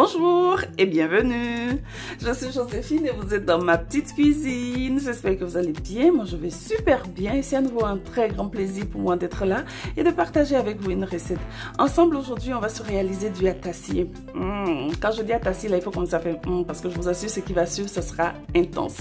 Bonjour et bienvenue. Je suis Joséphine et vous êtes dans ma petite cuisine. J'espère que vous allez bien. Moi je vais super bien et c'est à nouveau un très grand plaisir pour moi d'être là et de partager avec vous une recette. Ensemble aujourd'hui on va se réaliser du atassi. Quand je dis atassi là il faut commencer à faire parce que je vous assure ce qui va suivre ce sera intense.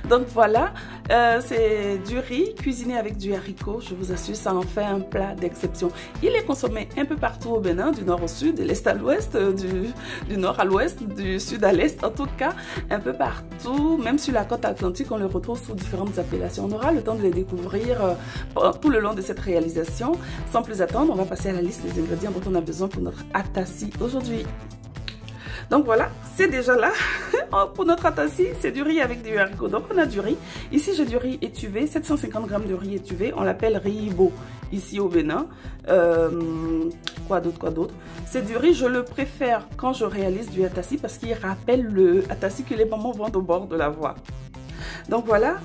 Donc voilà, c'est du riz cuisiné avec du haricot. Je vous assure ça en fait un plat d'exception. Il est consommé un peu partout au Bénin, du nord au sud, de l'est à l'ouest, du nord à l'ouest, du sud à l'est, en tout cas un peu partout, même sur la côte atlantique on le retrouve sous différentes appellations. On aura le temps de les découvrir tout le long de cette réalisation. Sans plus attendre, on va passer à la liste des ingrédients dont on a besoin pour notre atassi aujourd'hui. Donc voilà, c'est déjà là. Pour notre atassi, c'est du riz avec du haricot. Donc on a du riz. Ici j'ai du riz étuvé, 750 g de riz étuvé. On l'appelle riz Ibo ici au Bénin. Quoi d'autre? C'est du riz, je le préfère quand je réalise du atassi parce qu'il rappelle le atassi que les mamans vendent au bord de la voie. Donc voilà,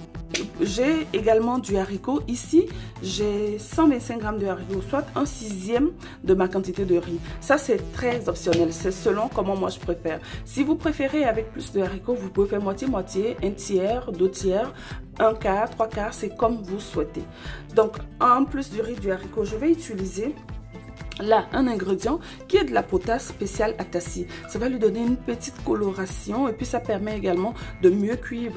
j'ai également du haricot. Ici, j'ai 125 g de haricot, soit un sixième de ma quantité de riz. Ça, c'est très optionnel. C'est selon comment moi je préfère. Si vous préférez avec plus de haricots, vous pouvez faire moitié-moitié, un tiers, deux tiers, un quart, trois quarts. C'est comme vous souhaitez. Donc, en plus du riz, du haricot, je vais utiliser là un ingrédient qui est de la potasse spéciale atassi. Ça va lui donner une petite coloration et puis ça permet également de mieux cuire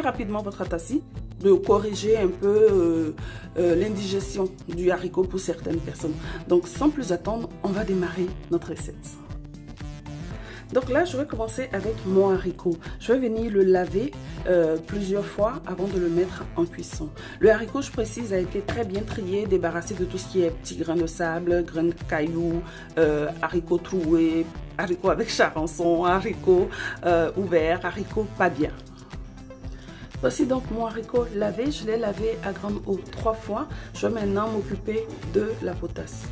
rapidement votre atassi, de corriger un peu l'indigestion du haricot pour certaines personnes. Donc sans plus attendre, on va démarrer notre recette. Donc là, je vais commencer avec mon haricot. Je vais venir le laver plusieurs fois avant de le mettre en cuisson. Le haricot, je précise, a été très bien trié, débarrassé de tout ce qui est petits grains de sable, grains de cailloux, haricots troués, haricots avec charançon, haricots ouverts, haricots pas bien. Voici donc mon haricot lavé. Je l'ai lavé à grande eau 3 fois. Je vais maintenant m'occuper de la potasse.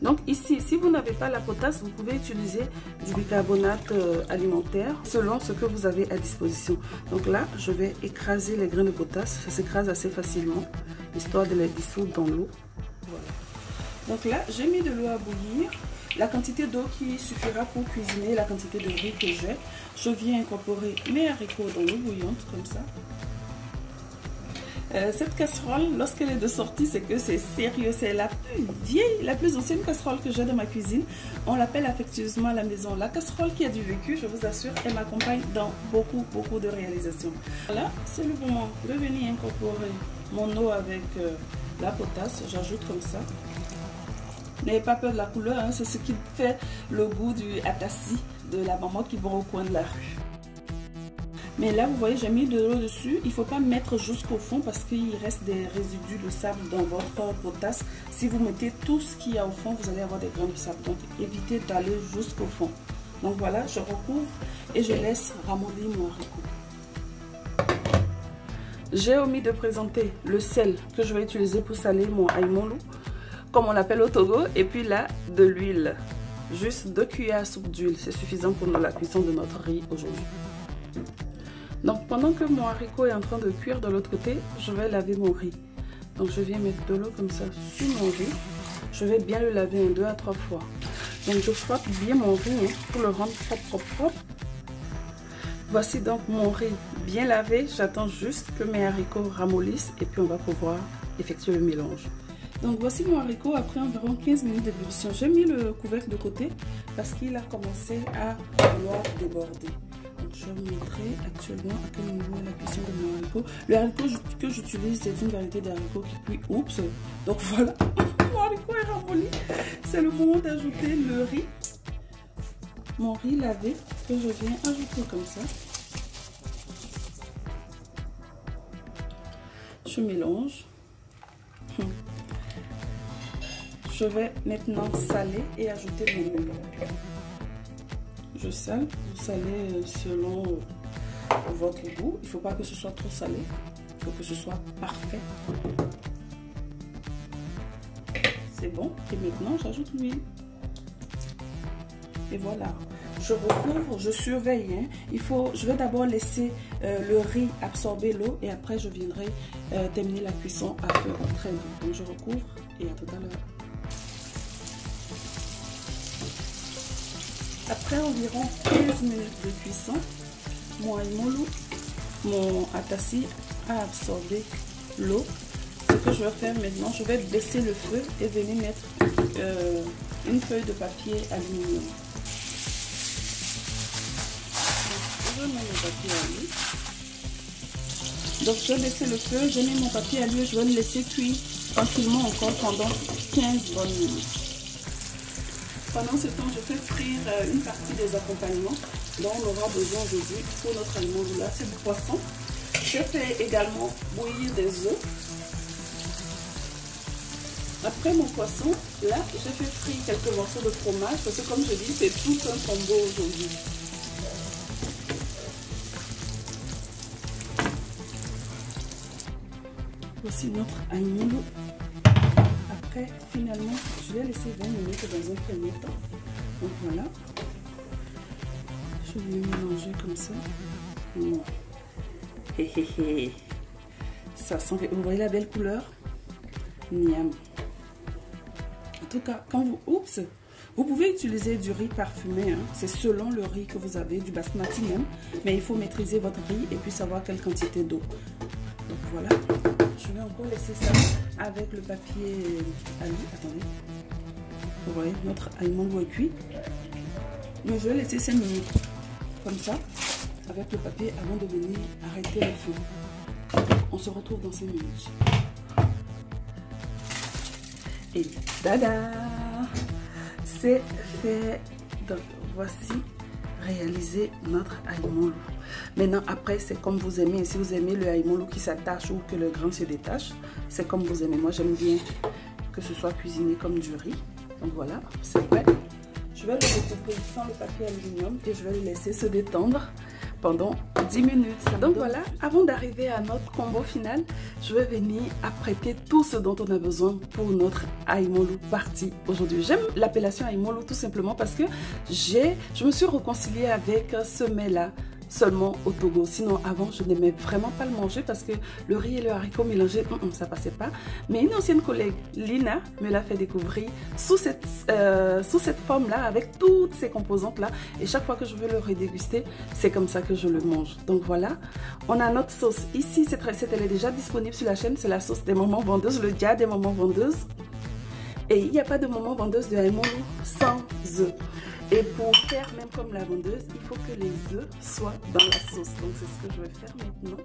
Donc ici, si vous n'avez pas la potasse, vous pouvez utiliser du bicarbonate alimentaire selon ce que vous avez à disposition. Donc là, je vais écraser les grains de potasse. Ça s'écrase assez facilement, histoire de les dissoudre dans l'eau. Voilà. Donc là, j'ai mis de l'eau à bouillir. La quantité d'eau qui suffira pour cuisiner la quantité de riz que j'ai. Je viens incorporer mes haricots dans l'eau bouillante, comme ça. Cette casserole, lorsqu'elle est de sortie, c'est que c'est sérieux. C'est la plus vieille, la plus ancienne casserole que j'ai dans ma cuisine. On l'appelle affectueusement à la maison la casserole qui a du vécu. Je vous assure, elle m'accompagne dans beaucoup de réalisations. Voilà, c'est le moment de venir incorporer mon eau avec la potasse. J'ajoute comme ça. N'ayez pas peur de la couleur, hein, c'est ce qui fait le goût du atassi de la maman qui vend au coin de la rue. Mais là, vous voyez, j'ai mis de l'eau dessus. Il ne faut pas mettre jusqu'au fond parce qu'il reste des résidus de sable dans votre potasse. Si vous mettez tout ce qu'il y a au fond, vous allez avoir des grains de sable. Donc, évitez d'aller jusqu'au fond. Donc voilà, je recouvre et je laisse ramollir mon haricot. J'ai omis de présenter le sel que je vais utiliser pour saler mon aïmolou, comme on l'appelle au Togo. Et puis là, de l'huile. Juste 2 cuillères à soupe d'huile. C'est suffisant pour la cuisson de notre riz aujourd'hui. Donc pendant que mon haricot est en train de cuire de l'autre côté, je vais laver mon riz. Donc je viens mettre de l'eau comme ça sur mon riz. Je vais bien le laver 2 à 3 fois. Donc je frotte bien mon riz pour le rendre propre. Voici donc mon riz bien lavé. J'attends juste que mes haricots ramollissent et puis on va pouvoir effectuer le mélange. Donc voici mon haricot après environ 15 minutes d'ébullition. J'ai mis le couvercle de côté parce qu'il a commencé à vouloir déborder. Je vous montrerai actuellement à quel niveau est la cuisson de mon haricot. Le haricot que j'utilise, c'est une variété d'haricot qui cuit. Oups! Donc voilà, mon haricot est ramolli. C'est le moment d'ajouter le riz. Mon riz lavé que je viens ajouter comme ça. Je mélange. Je vais maintenant saler et ajouter mon oignon. Je sale, vous salez selon votre goût. Il ne faut pas que ce soit trop salé, il faut que ce soit parfait. C'est bon. Et maintenant, j'ajoute l'huile. Et voilà. Je recouvre, je surveille. Je vais d'abord laisser le riz absorber l'eau et après je viendrai terminer la cuisson à feu très doux. Donc je recouvre et à tout à l'heure. Après environ 15 minutes de cuisson, mon aimolo, mon atassi a absorbé l'eau. Ce que je vais faire maintenant, je vais baisser le feu et venir mettre une feuille de papier aluminium. Je mets mon papier à l'huile. Donc je vais baisser le feu, je mets mon papier à l'huile, je vais le laisser cuire tranquillement encore pendant 15 bonnes minutes. Pendant ce temps, je fais frire une partie des accompagnements dont on aura besoin aujourd'hui pour notre aliment. Là, c'est du poisson. Je fais également bouillir des œufs. Après mon poisson, là, j'ai fait frire quelques morceaux de fromage parce que comme je dis, c'est tout un combo aujourd'hui. Voici notre aimolo. Après, finalement, je vais laisser 20 minutes dans un premier temps. Donc voilà. Je vais mélanger comme ça. Ça sent, vous voyez la belle couleur? Miam. En tout cas, quand vous pouvez utiliser du riz parfumé, hein. C'est selon le riz que vous avez, du basmati même, mais il faut maîtriser votre riz et puis savoir quelle quantité d'eau. Donc voilà, je vais encore laisser ça avec le papier à l'huile. Attendez, vous voyez, notre aimolo est cuit. Mais je vais laisser 5 minutes comme ça avec le papier avant de venir arrêter le feu. On se retrouve dans 5 minutes. Et dada, c'est fait. Donc voici réalisé notre aimolo. Maintenant après c'est comme vous aimez. Si vous aimez le aimolo qui s'attache ou que le grain se détache, c'est comme vous aimez. Moi j'aime bien que ce soit cuisiné comme du riz. Donc voilà, c'est prêt. Je vais le découper sans le papier aluminium et je vais le laisser se détendre pendant 10 minutes. Donc voilà, avant d'arriver à notre combo final, je vais venir apprêter tout ce dont on a besoin pour notre aimolo party aujourd'hui. J'aime l'appellation aimolo tout simplement parce que je me suis réconciliée avec ce mets-là seulement au Togo. Sinon avant je n'aimais vraiment pas le manger parce que le riz et le haricot mélangés, ça passait pas. Mais une ancienne collègue, Lina, me l'a fait découvrir sous cette forme là, avec toutes ces composantes là, et chaque fois que je veux le redéguster, c'est comme ça que je le mange. Donc voilà, on a notre sauce ici. Cette recette elle est déjà disponible sur la chaîne, c'est la sauce des mamans vendeuses, le dia des mamans vendeuses, et il n'y a pas de maman vendeuse de aimolo sans œufs. Et pour faire même comme la vendeuse, il faut que les œufs soient dans la sauce. Donc c'est ce que je vais faire maintenant.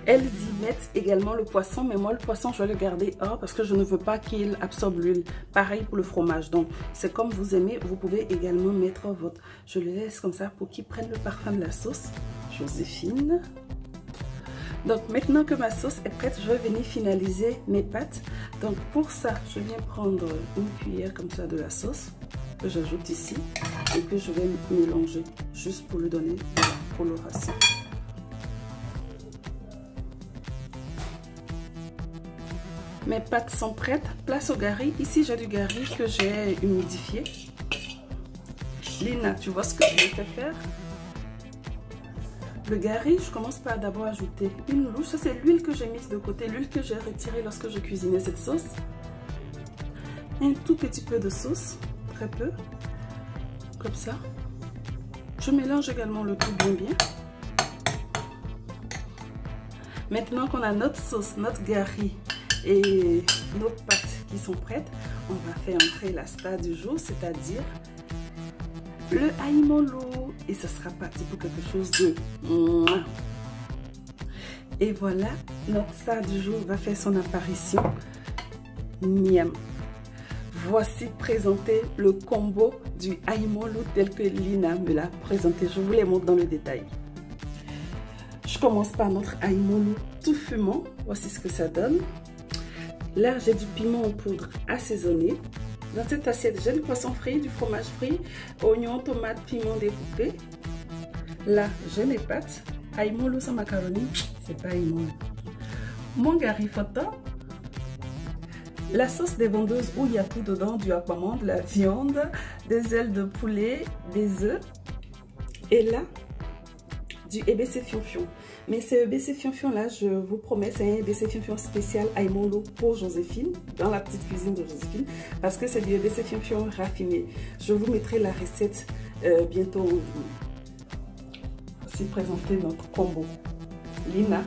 Elles y mettent également le poisson, mais moi le poisson je vais le garder hors parce que je ne veux pas qu'il absorbe l'huile. Pareil pour le fromage. Donc c'est comme vous aimez. Vous pouvez également mettre votre... Je le laisse comme ça pour qu'il prenne le parfum de la sauce. Joséphine. Donc maintenant que ma sauce est prête, je vais venir finaliser mes pâtes. Donc pour ça, je viens prendre une cuillère comme ça de la sauce que j'ajoute ici et que je vais mélanger juste pour lui donner de la coloration. Mes pâtes sont prêtes. Place au gari. Ici j'ai du gari que j'ai humidifié. Lina, tu vois ce que je vais te faire? Le gari, je commence par d'abord ajouter une louche. Ça, c'est l'huile que j'ai mise de côté, l'huile que j'ai retirée lorsque je cuisinais cette sauce. Un tout petit peu de sauce, très peu, comme ça. Je mélange également le tout bien. Maintenant qu'on a notre sauce, notre gari et nos pâtes qui sont prêtes, on va faire entrer la star du jour, c'est-à-dire le aimolo, et ça sera parti pour quelque chose de... Et voilà, notre star du jour va faire son apparition. Miam. Voici présenté le combo du aimolo tel que Lina me l'a présenté. Je vous les montre dans le détail. Je commence par notre aimolo tout fumant. Voici ce que ça donne. Là, j'ai du piment en poudre assaisonné. Dans cette assiette, j'ai du poisson frit, du fromage frit, oignons, tomates, piment découpé. Là, j'ai mes pâtes. Aimolo sans macaroni, c'est pas aimolo. Mon gari photo. La sauce des vendeuses où il y a tout dedans, du aquamant, de la viande, des ailes de poulet, des œufs. Et là, du EBC fion-fion. Mais ce BC Fion là, je vous promets, c'est un BC Fion spécial Aïmolo pour Joséphine, dans la petite cuisine de Joséphine, parce que c'est du BC Fion raffiné. Je vous mettrai la recette bientôt. Voici présenter notre combo. Lina,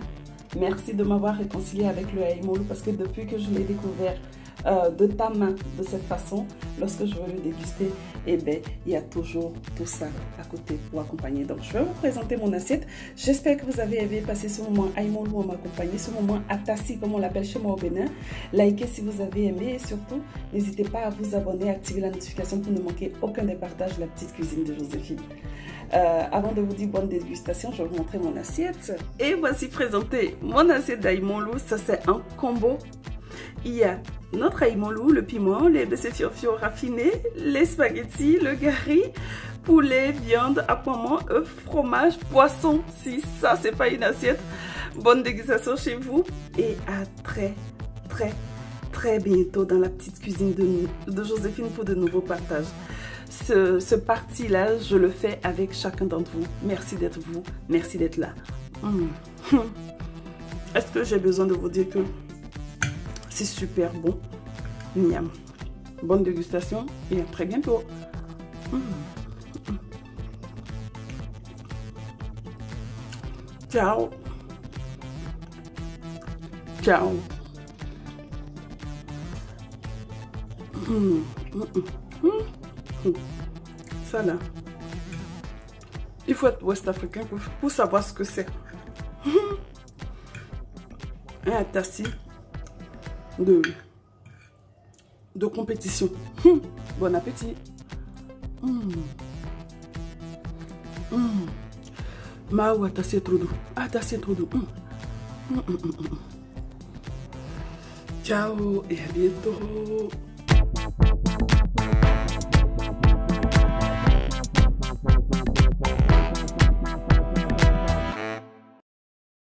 merci de m'avoir réconcilié avec le Aïmolo, parce que depuis que je l'ai découvert de ta main de cette façon, lorsque je veux le déguster, eh bien, il y a toujours tout ça à côté pour accompagner. Donc, je vais vous présenter mon assiette. J'espère que vous avez aimé passer ce moment Aïmolo en m'accompagner, ce moment Atassi, comme on l'appelle chez moi au Bénin. Likez si vous avez aimé et surtout, n'hésitez pas à vous abonner, à activer la notification pour ne manquer aucun des partages de la petite cuisine de Joséphine. Avant de vous dire bonne dégustation, je vais vous montrer mon assiette. Et voici présenté mon assiette d'Aïmolo. Ça, c'est un combo. Il y a notre aïmolo, le piment, les BC Fion raffinés, les spaghettis, le gari, poulet, viande, accompagnement, œufs, fromage, poisson. Si ça, c'est pas une assiette, bonne dégustation chez vous. Et à très bientôt dans la petite cuisine de Joséphine pour de nouveaux partages. Ce parti-là, je le fais avec chacun d'entre vous. Merci d'être vous, merci d'être là. Est-ce que j'ai besoin de vous dire que c'est super bon? Miam. Bonne dégustation et à très bientôt. Ciao. Ciao. Ça là, il faut être ouest-africain pour savoir ce que c'est. Un atassi de compétition. Bon appétit. Mao atassi trop doux. Atassi trop doux. Ciao et à bientôt.